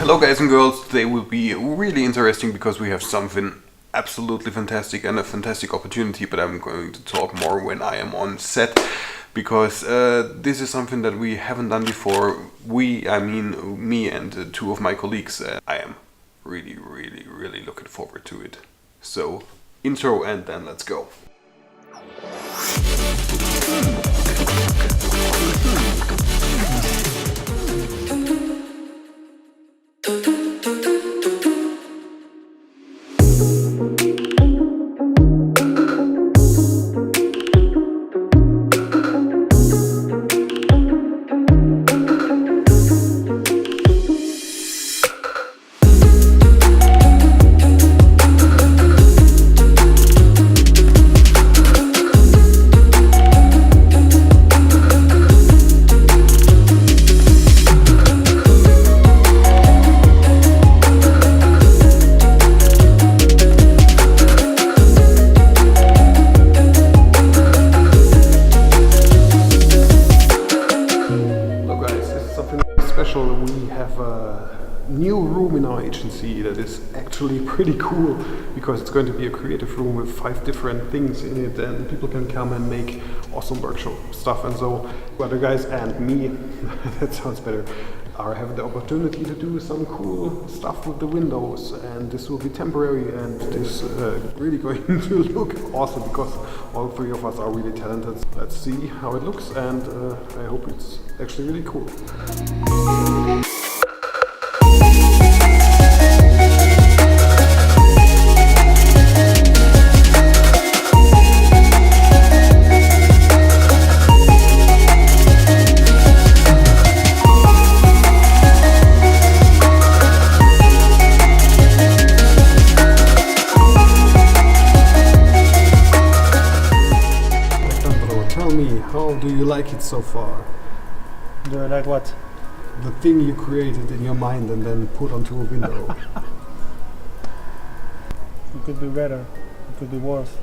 Hello guys and girls, today will be really interesting because we have something absolutely fantastic and a fantastic opportunity, but I'm going to talk more when I am on set, because this is something that we haven't done before. I mean me and two of my colleagues. I am really looking forward to it. So intro and then let's go. We have a new room in our agency that is actually pretty cool, because it's going to be a creative room with 5 different things in it, and people can come and make awesome workshop stuff. And so other guys and me, that sounds better, are having the opportunity to do some cool stuff with the windows, and this will be temporary, and it is really going to look awesome because all 3 of us are really talented. Let's see how it looks, and I hope it's actually really cool. How do you like it so far? Do I like what? The thing you created in your mind and then put onto a window. It could be better, it could be worse.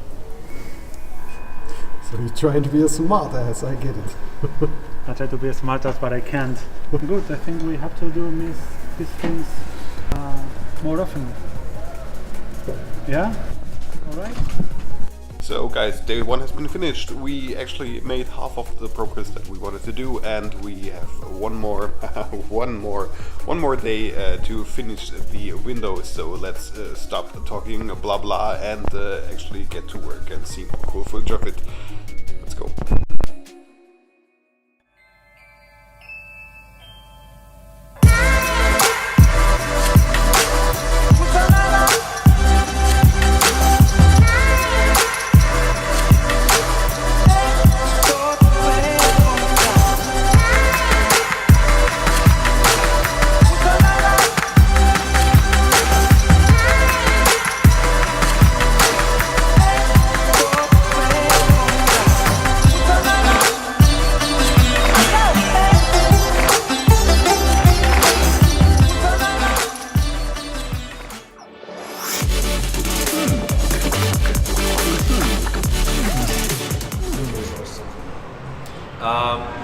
So you're trying to be a smart ass, I get it. I try to be a smart ass, but I can't. Good, I think we have to do these things more often. Yeah? Alright? So guys, day 1 has been finished. We actually made half of the progress that we wanted to do, and we have one more day to finish the windows. So let's stop talking blah blah and actually get to work and see more cool footage of it. Let's go.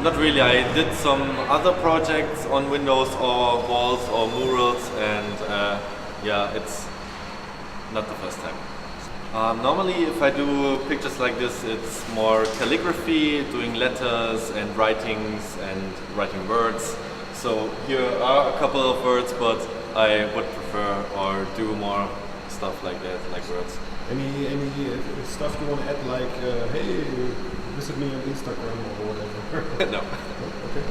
Not really. I did some other projects on windows or walls or murals, and yeah, it's not the first time. Normally if I do pictures like this, it's more calligraphy, doing letters and writings and writing words. So here are a couple of words, but I would prefer or do more stuff like that, like words. Any stuff you want to add, like hey, visit me on Instagram or whatever? No. Okay.